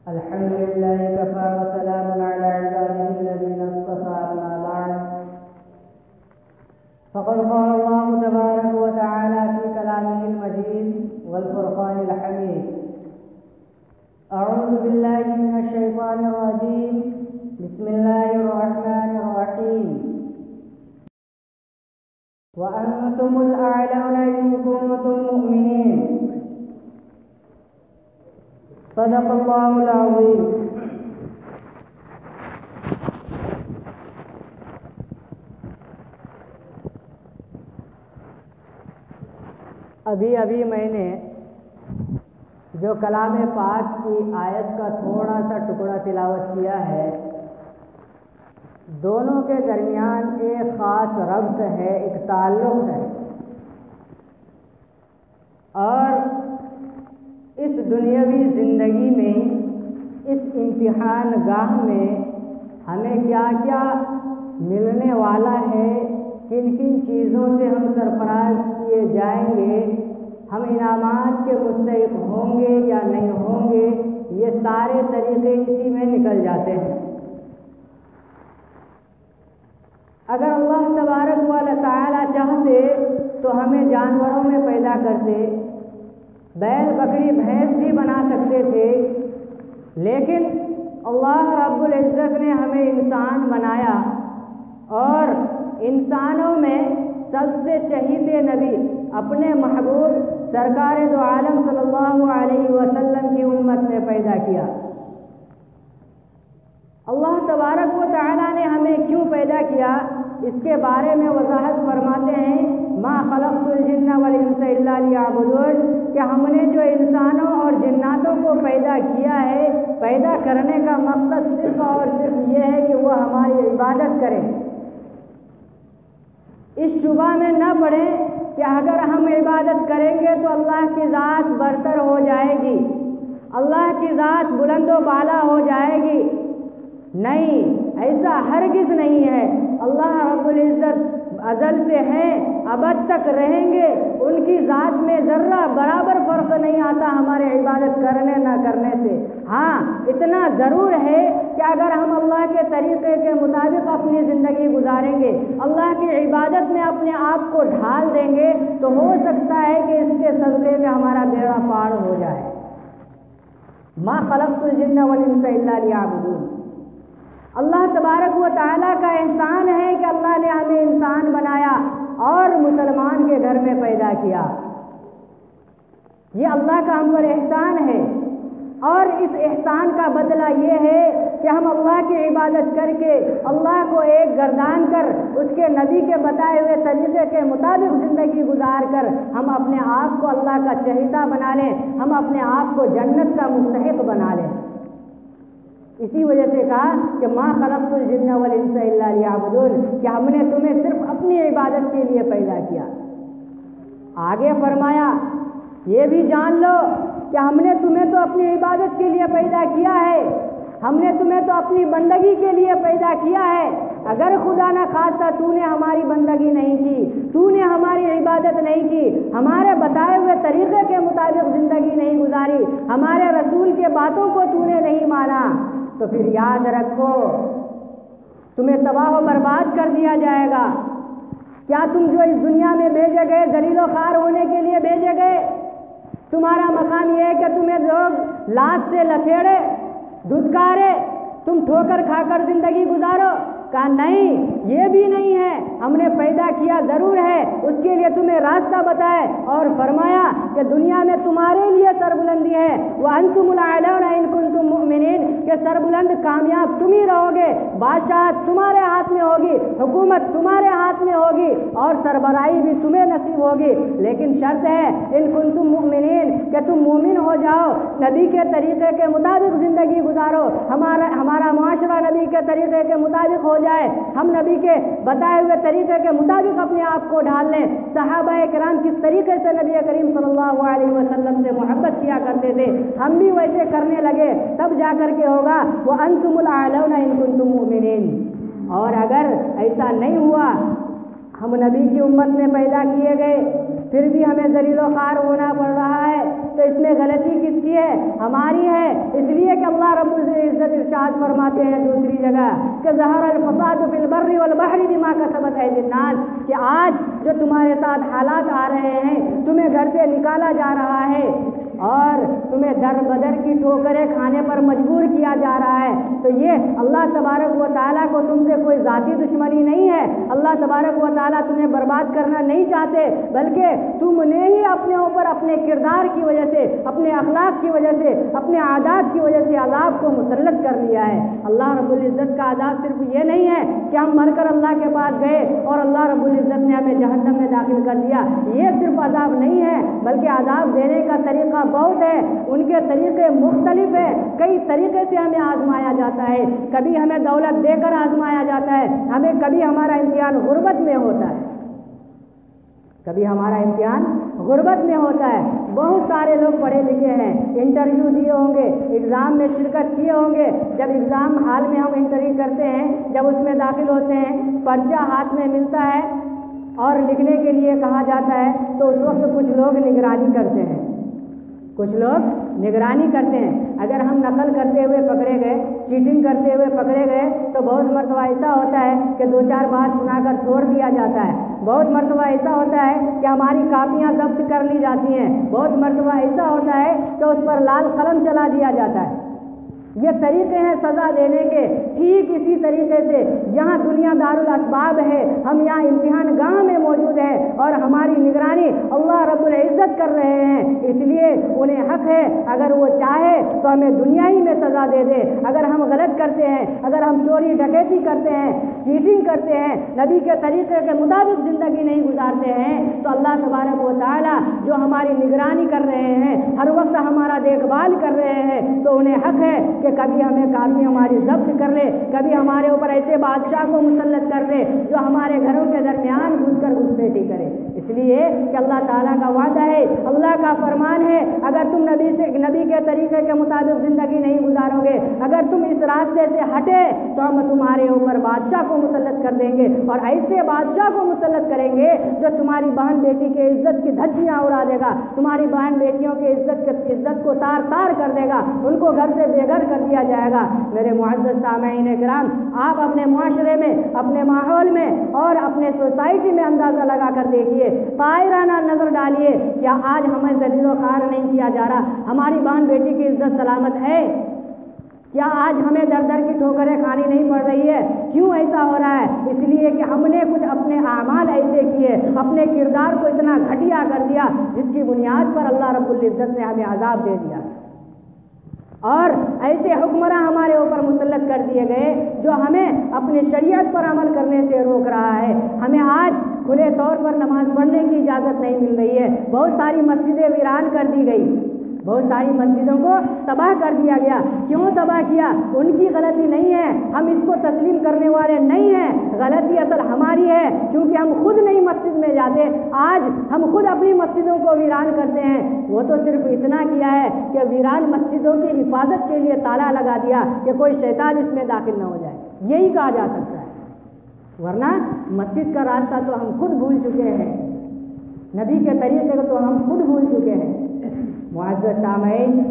الحمد لله كفى وسلام على عباده الذين اصطفى أما بعد فقد قال الله تبارك وتعالى في كلامه المجيد والفرقان الحميد أعوذ بالله من الشيطان الرجيم بسم الله الرحمن الرحيم وأنتم الأعلون إن كنتم مؤمنين صدق اللہ العظیم۔ ابھی میں نے جو کلام پاک کی آیت کا تھوڑا سا ٹکڑا تلاوت کیا ہے، دونوں کے درمیان ایک خاص ربط ہے، ایک تعلق ہے، اور اس دنیاوی زندگی میں، اس امتحان گاہ میں ہمیں کیا کیا ملنے والا ہے، کن کن چیزوں سے ہم سرفراز کیے جائیں گے، ہم انعامات کے مستحق ہوں گے یا نہیں ہوں گے، یہ سارے طریقے اسی میں نکل جاتے ہیں۔ اگر اللہ تبارک و تعالی چاہتے تو ہمیں جانوروں میں پیدا کرتے، بیل بکری بھینس بھی بنا سکتے تھے، لیکن اللہ رب العزت نے ہمیں انسان بنایا، اور انسانوں میں سب سے چہیتے نبی اپنے محبوب سرکار دو عالم صلی اللہ علیہ وسلم کی امت نے پیدا کیا۔ اللہ تبارک و تعالی نے ہمیں کیوں پیدا کیا، اس کے بارے میں وضاحت فرماتے ہیں، ما خلقت الجن والانس الا لیعبدون، کہ ہم نے جو انسانوں اور جناتوں کو پیدا کیا ہے، پیدا کرنے کا مقصد صرف اور صرف یہ ہے کہ وہ ہماری عبادت کریں۔ اس شبہ میں نہ پڑیں کہ اگر ہم عبادت کریں گے تو اللہ کی ذات برتر ہو جائے گی، اللہ کی ذات بلند و بالا ہو جائے گی۔ نہیں، ایسا ہرگز نہیں ہے۔ اللہ رب العزت ازل سے ہیں، ابد تک رہیں گے، ان کی ذات میں ذرہ برابر فرق نہیں آتا ہمارے عبادت کرنے نہ کرنے سے۔ ہاں، اتنا ضرور ہے کہ اگر ہم اللہ کے طریقے کے مطابق اپنی زندگی گزاریں گے، اللہ کی عبادت میں اپنے آپ کو ڈھال دیں گے، تو ہو سکتا ہے کہ اس کے صدقے میں ہمارا بیڑا پار ہو جائے۔ ما خلقت الجن والانس الا لیعبدون۔ اللہ تبارک و تعالیٰ کا احسان ہے کہ اللہ نے ہمیں انسان بنایا اور مسلمان کے گھر میں پیدا کیا۔ یہ اللہ کا ہم پر احسان ہے، اور اس احسان کا بدلہ یہ ہے کہ ہم اللہ کی عبادت کر کے، اللہ کو ایک گردان کر، اس کے نبی کے بتائے ہوئے طریقے کے مطابق زندگی گزار کر ہم اپنے آپ کو اللہ کا چہیتا بنا لیں، ہم اپنے آپ کو جنت کا مستحق بنا لیں۔ اسی وجہ سے کہا کہ ما خلقت الجن والانس الا لیعبدون، کہ ہم نے تمہیں صرف اپنی عبادت کے لیے پیدا کیا۔ آگے فرمایا یہ بھی جان لو کہ ہم نے تمہیں تو اپنی عبادت کے لیے پیدا کیا ہے، ہم نے تمہیں تو اپنی بندگی کے لیے پیدا کیا ہے۔ اگر خدا نہ خواستہ تو نے ہماری بندگی نہیں کی، تو نے ہماری عبادت نہیں کی، ہمارے بتائے ہوئے طریقے کے مطابق زندگی نہیں گزاری، ہمارے رسول کے باتوں کو تو نے نہیں مانا، تو پھر یاد رکھو تمہیں تباہ و برباد کر دیا جائے گا۔ کیا تم جو اس دنیا میں بھیجے گئے ذلیل و خوار ہونے کے لیے بھیجے گئے؟ تمہارا مقام یہ ہے کہ تمہیں لوگ لات سے لتھیڑے، دھتکارے، تم ٹھوکر کھا کر زندگی گزارو؟ کہا نہیں، یہ بھی نہیں ہے، ہم نے پیدا کیا ضرور ہے، اس کے لیے تمہیں راستہ بتائے، اور فرمایا کہ دنیا میں تمہارے لیے سربلندی ہے، وَأَنْتُمُ الْأَعْلَوْنَ إِن كُنتُم مُؤْمِنِينَ، کہ سربلند کامیاب تم ہی رہو گے، بادشاہت تمہارے ہاتھ میں ہوگی، حکومت تمہارے ہاتھ میں ہوگی، اور سربراہی بھی تمہیں نصیب ہوگی، لیکن شرط ہے ان کنتم مؤمنین، کہ تم مومن ہو جاؤ، نبی کے طریقے کے مطابق زندگی گزارو، ہمارا معاشرہ نبی کے طریقے کے مطابق ہو جائے، ہم نبی کے بتائے ہوئے طریقے کے مطابق اپنے آپ کو ڈھال لیں۔ صحابہ کرام کس طریقے سے نبی کریم صلی اللہ علیہ وسلم سے محبت کیا کرتے تھے، ہم بھی ویسے کرنے لگے، تب جا کر کے ہوگا وَأَنْتُمُ الْأَعْلَوْنَ إِن كُنتُم مُؤْمِنِينَ۔ اور اگر ایسا نہیں ہوا، ہم نبی کی امت میں پیدا کیے گئے، پھر بھی ہمیں ذلیل و خوار ہونا پڑ رہا ہے، تو اس میں غلطی کس کی ہے؟ ہماری ہے۔ اس لیے کہ اللہ رب العزت ارشاد فرماتے ہیں دوسری جگہ کہ ظہر الفساد فی البر والبحر بما کسبت ایدی الناس، کہ آج جو تمہارے ساتھ حالات آ رہے ہیں، تمہیں گھر سے نکالا جا رہا ہے اور تمہیں در بدر کی ٹھوکریں کھانے پر مجبور کیا جا رہا ہے، تو یہ اللہ تبارک و تعالیٰ کو تم سے کوئی ذاتی دشمنی نہیں ہے۔ اللہ تبارک و تعالیٰ تمہیں برباد کرنا نہیں چاہتے، بلکہ تم نے ہی اپنے اوپر اپنے کردار کی وجہ سے، اپنے اخلاق کی وجہ سے، اپنے عادات کی وجہ سے عذاب کو مسلط کر لیا ہے۔ اللہ رب العزت کا عذاب صرف یہ نہیں ہے کہ ہم مر کر اللہ کے پاس گئے اور اللہ رب العزت نے ہمیں جہنم میں داخل کر دیا، یہ صرف عذاب نہیں ہے، بلکہ عذاب دینے کا طریقہ بہت ہے، ان کے طریقے مختلف ہیں۔ کئی طریقے سے ہمیں آزمایا جاتا ہے، کبھی ہمیں دولت دے کر آزمایا جاتا ہے، ہمیں کبھی ہمارا امتحان غربت میں ہوتا ہے، کبھی ہمارا امتحان غربت میں ہوتا ہے۔ بہت سارے لوگ پڑھے لکھے ہیں، انٹرویو دیے ہوں گے، ایگزام میں شرکت کیے ہوں گے، جب ایگزام ہال میں ہم انٹرویو کرتے ہیں، جب اس میں داخل ہوتے ہیں، پرچہ ہاتھ میں ملتا ہے اور لکھنے کے لیے کہا جاتا ہے، تو اس وقت کچھ لوگ نگرانی کرتے ہیں، کچھ لوگ نگرانی کرتے ہیں۔ اگر ہم نقل کرتے ہوئے پکڑے گئے، چیٹنگ کرتے ہوئے پکڑے گئے، تو بہت مرتبہ ایسا ہوتا ہے کہ دو چار بات سنا کر چھوڑ دیا جاتا ہے، بہت مرتبہ ایسا ہوتا ہے کہ ہماری کاپیاں ضبط کر لی جاتی ہیں، بہت مرتبہ ایسا ہوتا ہے کہ اس پر لال قلم چلا دیا جاتا ہے۔ یہ طریقے ہیں سزا دینے کے۔ ٹھیک اسی طریقے سے یہاں دنیا دارالاسباب ہے، ہم یہاں امتحان گاہ میں موجود ہیں اور ہماری نگرانی اللہ رب العزت کر رہے ہیں، اس لیے انہیں حق ہے اگر وہ چاہے تو ہمیں دنیا ہی میں سزا دے دے۔ اگر ہم غلط کرتے ہیں، اگر ہم چوری ڈکیتی کرتے ہیں، چیٹنگ کرتے ہیں، نبی کے طریقے کے مطابق زندگی نہیں گزارتے ہیں، تو اللہ تبارک و تعالیٰ جو ہماری نگرانی کر رہے ہیں، ہر وقت ہمارا دیکھ بھال کر رہے ہیں، تو انہیں حق ہے کہ کبھی ہمیں کافی ہماری ضبط کر لے، کبھی ہمارے اوپر ایسے بادشاہ کو مسلط کر دے جو ہمارے گھروں کے درمیان گھس کر گھسپیٹی کرے۔ اس لیے کہ اللہ تعالیٰ کا وعدہ ہے، اللہ کا فرمان ہے، اگر تم نبی کے طریقے کے مطابق زندگی نہیں گزارو گے، اگر تم اس راستے سے ہٹے تو ہم تمہارے اوپر بادشاہ کو مسلط کر دیں گے، اور ایسے بادشاہ کو مسلط کریں گے جو تمہاری بہن بیٹی کے عزت کی دھجیاں اڑا دے گا، تمہاری بہن بیٹیوں کی عزت کو تار تار کر دے گا، ان کو گھر سے بے گھر کر دیا جائے گا۔ میرے معزز سامعین کرام، آپ اپنے معاشرے میں، اپنے ماحول میں اور اپنے سوسائٹی میں اندازہ لگا کر دیکھیے، طائرانہ نظر ڈالیے، کیا آج ہمیں ذلیل و خوار نہیں کیا جا رہا؟ ہماری بہن بیٹی کی عزت سلامت ہے؟ کیا آج ہمیں در در کی ٹھوکریں کھانی نہیں پڑ رہی ہے؟ کیوں ایسا ہو رہا ہے؟ اس لیے کہ ہم نے کچھ اپنے اعمال ایسے کیے، اپنے کردار کو اتنا گھٹیا کر دیا جس کی بنیاد پر اللہ رب العزت نے ہمیں عذاب دے دیا، اور ایسے حکمراں ہمارے اوپر مسلط کر دیے گئے جو ہمیں اپنے شریعت پر عمل کرنے سے روک رہا ہے۔ ہمیں آج کھلے طور پر نماز پڑھنے کی اجازت نہیں مل رہی ہے، بہت ساری مسجدیں ویران کر دی گئی، بہت ساری مسجدوں کو تباہ کر دیا گیا۔ کیوں تباہ کیا؟ ان کی غلطی نہیں ہے، ہم اس کو تسلیم کرنے والے نہیں ہیں، غلطی اصل ہماری ہے کیونکہ ہم خود نہیں مسجد میں جاتے۔ آج ہم خود اپنی مسجدوں کو ویران کرتے ہیں، وہ تو صرف اتنا کیا ہے کہ ویران مسجدوں کی حفاظت کے لیے تالا لگا دیا کہ کوئی شیطان اس میں داخل نہ ہو جائے، یہی کہا جا سکتا ہے، ورنہ مسجد کا راستہ تو ہم خود بھول چکے ہیں، نبی کے طریقے کو تو ہم خود بھول چکے ہیں۔ معزز سامعین،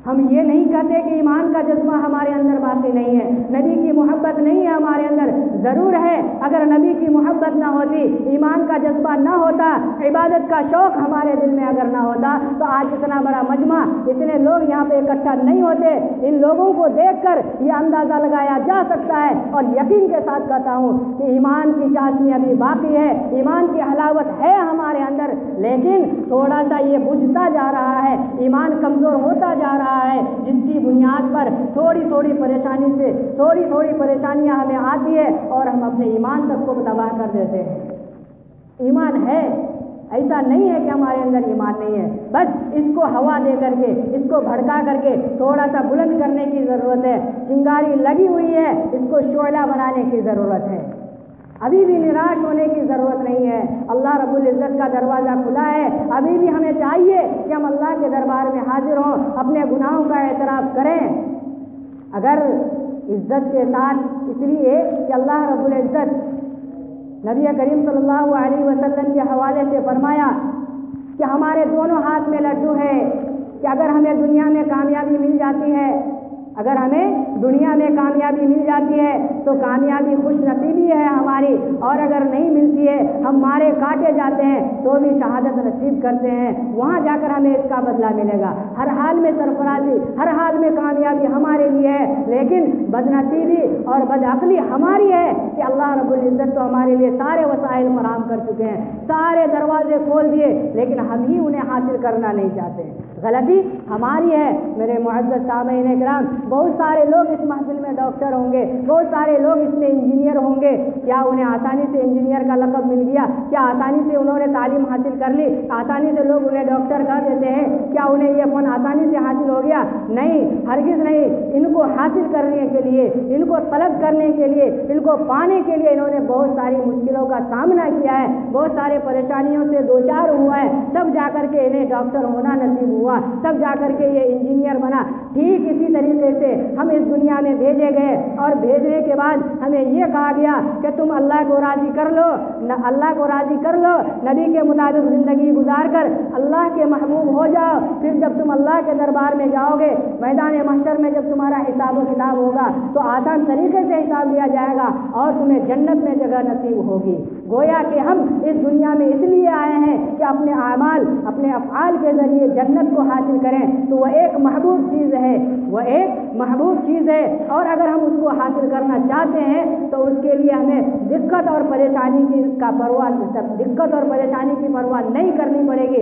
ہم یہ نہیں کہتے کہ ایمان کا جذبہ ہمارے اندر باقی نہیں ہے، نبی کی محبت نہیں ہے ہمارے اندر، ضرور ہے۔ اگر نبی کی محبت نہ ہوتی، ایمان کا جذبہ نہ ہوتا، عبادت کا شوق ہمارے دل میں اگر نہ ہوتا، تو آج اتنا بڑا مجمع، اتنے لوگ یہاں پہ اکٹھا نہیں ہوتے۔ ان لوگوں کو دیکھ کر یہ اندازہ لگایا جا سکتا ہے، اور یقین کے ساتھ کہتا ہوں کہ ایمان کی چاشنی ابھی باقی ہے، ایمان کی حلاوت ہے ہمارے اندر، لیکن تھوڑا سا یہ بجھتا جا رہا ہے، ایمان کمزور ہوتا جا رہا ہے، جس کی بنیاد پر تھوڑی تھوڑی پریشانیاں ہمیں آتی ہے اور ہم اپنے ایمان تک کو تباہ کر دیتے ہیں۔ ایمان ہے، ایسا نہیں ہے کہ ہمارے اندر ایمان نہیں ہے، بس اس کو ہوا دے کر کے، اس کو بھڑکا کر کے تھوڑا سا بلند کرنے کی ضرورت ہے۔ چنگاری لگی ہوئی ہے، اس کو شعلہ بنانے کی ضرورت ہے، ابھی بھی نراش ہونے کی ضرورت نہیں ہے۔ اللہ رب العزت کا دروازہ کھلا ہے، ابھی بھی ہمیں چاہیے کہ ہم اللہ کے دربار میں حاضر ہوں، اپنے گناہوں کا اعتراف کریں، اگر عزت کے ساتھ، اس لیے کہ اللہ رب العزت نبی کریم صلی اللہ علیہ وسلم کے حوالے سے فرمایا کہ ہمارے دونوں ہاتھ میں لڈو ہے کہ اگر ہمیں دنیا میں کامیابی مل جاتی ہے، اگر ہمیں دنیا میں کامیابی مل جاتی ہے تو کامیابی خوش نصیبی ہے ہماری، اور اگر نہیں ملتی ہے، ہم مارے کاٹے جاتے ہیں تو بھی شہادت نصیب کرتے ہیں، وہاں جا کر ہمیں اس کا بدلہ ملے گا۔ ہر حال میں سرفرازی، ہر حال میں کامیابی ہمارے لیے ہے، لیکن بدنصیبی اور بدعقلی ہماری ہے کہ اللہ رب العزت تو ہمارے لیے سارے وسائل فراہم کر چکے ہیں، سارے دروازے کھول دیے، لیکن ہم ہی انہیں حاصل کرنا نہیں چاہتے ہیں۔ غلطی ہماری ہے۔ میرے معزز سامعین کرام، بہت سارے لوگ اس محفل میں ڈاکٹر ہوں گے، بہت سارے لوگ اس میں انجینئر ہوں گے، کیا انہیں آسانی سے انجینئر کا لقب مل گیا؟ کیا آسانی سے انہوں نے تعلیم حاصل کر لی؟ آسانی سے لوگ انہیں ڈاکٹر کہہ دیتے ہیں؟ کیا انہیں یہ فن آسانی سے حاصل ہو گیا؟ نہیں، ہرگز نہیں۔ ان کو حاصل کرنے کے لیے، ان کو طلب کرنے کے لیے، ان کو پانے کے لیے انہوں نے بہت ساری مشکلوں کا سامنا کیا ہے، بہت سارے پریشانیوں سے دوچار ہوا ہے، تب جا کر کے انہیں ڈاکٹر ہونا نصیب ہوا، تب جا کر کے یہ انجینئر بنا۔ ٹھیک اسی طریقے سے ہم اس دنیا میں بھیجے گئے، اور بھیجنے کے بعد ہمیں یہ کہا گیا کہ تم اللہ کو راضی کر لو، اللہ کو راضی کر لو، نبی کے مطابق زندگی گزار کر اللہ کے محبوب ہو جاؤ۔ پھر جب تم اللہ کے دربار میں جاؤ گے، میدان محشر میں جب تمہارا حساب و کتاب ہوگا تو آسان طریقے سے حساب لیا جائے گا اور تمہیں جنت میں جگہ نصیب ہوگی۔ گویا کہ ہم اس دنیا میں اس لیے آئے ہیں کہ اپنے اعمال، اپنے افعال کے ذریعے جنت کو حاصل کریں، تو وہ ایک محبوب چیز ہے، وہ ایک محبوب چیز ہے، اور اگر ہم اس کو حاصل کرنا چاہتے ہیں تو اس کے لیے ہمیں دقت اور پریشانی کی پرواہ نہیں کرنی پڑے گی،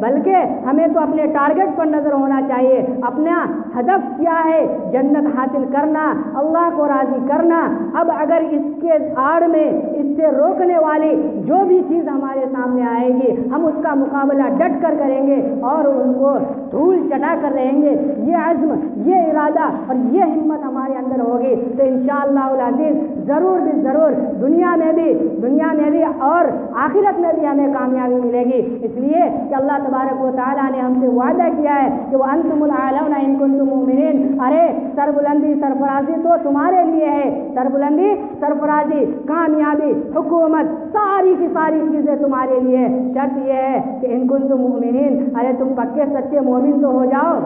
بلکہ ہمیں تو اپنے ٹارگٹ پر نظر ہونا چاہیے۔ اپنا ہدف کیا ہے؟ جنت حاصل کرنا، اللہ کو راضی کرنا۔ اب اگر اس کے آڑ میں اس سے روکنے والی جو بھی چیز ہمارے سامنے آئے گی، ہم اس کا مقابلہ ڈٹ کر کریں گے اور ان کو دھول چٹا کر رہیں گے۔ یہ عزم، یہ ارادہ اور یہ ہمت ہمارے اندر ہوگی تو انشاءاللہ العزیز ضرور بھی ضرور دنیا میں بھی اور آخرت میں بھی ہمیں کامیابی ملے گی۔ اس لیے کہ اللہ تبارک و تعالیٰ نے ہم سے وعدہ کیا ہے کہ وَأَنْتُمُ الْأَعْلَوْنَ إِن كُنتُم مُؤْمِنِينَ، ارے سربلندی، سرفرازی تو تمہارے لیے ہے، سربلندی، سرفرازی، کامیابی، حکومت، ساری کی ساری چیزیں تمہارے لیے۔ شرط یہ ہے کہ ان کنتم مؤمنین، ارے تم پکے سچے مومن تو ہو جاؤ،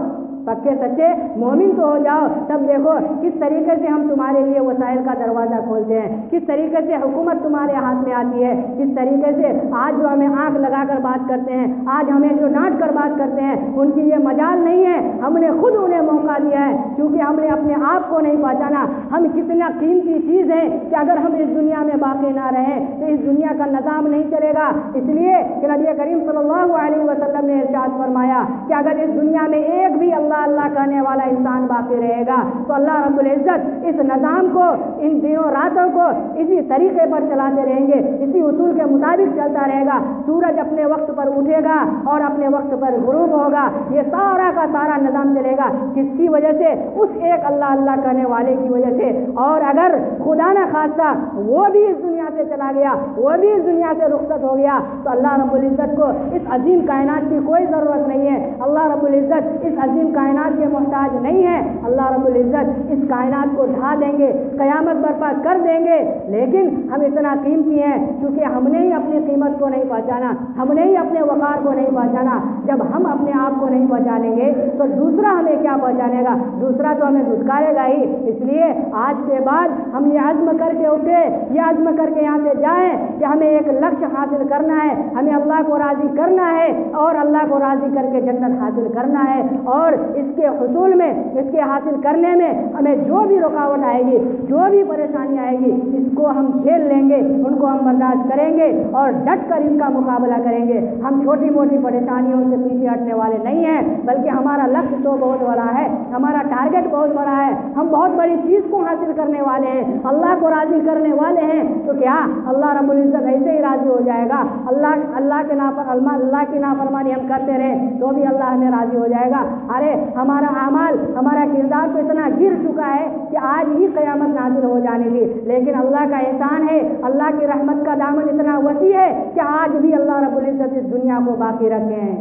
پکے سچے مومن تو ہو جاؤ۔ تب دیکھو کس طریقے سے ہم تمہارے لیے وسائل کا دروازہ کھولتے ہیں، کس طریقے سے حکومت تمہارے ہاتھ میں آتی ہے، کس طریقے سے آج جو ہمیں آنکھ لگا کر بات کرتے ہیں، آج ہمیں جو ڈانٹ کر بات کرتے ہیں، ان کی یہ مجال نہیں ہے، ہم نے خود انہیں موقع دیا ہے، کیونکہ ہم نے اپنے آپ کو نہیں پہچانا ہم کتنا قیمتی چیز ہے کہ اگر ہم اس دنیا میں باقی نہ رہیں تو اس دنیا کا نظام نہیں چلے گا۔ اس لیے کہ نبی کریم صلی اللہ علیہ وسلم نے ارشاد فرمایا کہ اگر اس دنیا میں ایک بھی اللہ کہنے والا انسان باقی رہے گا تو اللہ رب العزت اس نظام کو، ان دنوں راتوں کو اسی طریقے پر چلاتے رہیں گے، اسی اصول کے مطابق چلتا رہے گا۔ سورج اپنے وقت پر اٹھے گا اور اپنے وقت پر غروب ہوگا، یہ سارا کا سارا نظام چلے گا۔ کس کی وجہ سے؟ اس ایک اللہ کہنے والے کی وجہ سے۔ اور اگر خدا نہ خواستہ وہ بھی اس دنیا سے چلا گیا، وہ بھی اس دنیا سے رخصت ہو گیا، تو اللہ رب العزت کو اس عظیم کائنات کی کوئی ضرورت نہیں ہے۔ اللہ رب العزت اس عظیم کائنات کے محتاج نہیں ہے۔ اللہ رب العزت اس کائنات کو ڈھا دیں گے، قیامت برپا کر دیں گے، لیکن ہم اتنا قیمتی ہیں کیونکہ ہم نے ہی اپنی قیمت کو نہیں پہچانا، ہم نے ہی اپنے وقار کو نہیں پہچانا۔ جب ہم اپنے آپ کو نہیں پہچانیں گے تو دوسرا ہمیں کیا پہچانے گا؟ دوسرا تو ہمیں دھتکارے گا ہی۔ اس لیے آج کے بعد ہم یہ عزم کر کے اٹھے، یہ عزم کر کے یہاں سے جائیں کہ ہمیں ایک لکش حاصل کرنا ہے، ہمیں اللہ کو راضی کرنا ہے اور اللہ کو راضی کر کے جنت حاصل کرنا ہے، اور اس کے حصول میں، اس کے حاصل کرنے میں ہمیں جو بھی رکاوٹ آئے گی، جو بھی پریشانی آئے گی، اس کو ہم جھیل لیں گے، ان کو ہم برداشت کریں گے اور ڈٹ کر ان کا مقابلہ کریں گے۔ ہم چھوٹی موٹی پریشانیوں سے پیچھے ہٹنے والے نہیں ہیں، بلکہ ہمارا لکش تو بہت بڑا ہے، ہمارا ٹارگٹ بہت بڑا ہے، ہم بہت بڑی چیز کو حاصل کرنے والے ہیں، اللہ کو راضی کرنے والے ہیں۔ تو کیا اللہ رب العزت ایسے ہی راضی ہو جائے گا؟ اللہ کی نافرمانی ہم کرتے رہے تو بھی اللہ ہمیں راضی ہو جائے گا؟ ارے ہمارا اعمال، ہمارا کردار تو اتنا گر چکا ہے کہ آج ہی قیامت نازل ہو جانے کی، لیکن اللہ کا احسان ہے، اللہ کی رحمت کا دامن اتنا وسیع ہے کہ آج بھی اللہ رب العزت اس دنیا کو باقی رکھے ہیں۔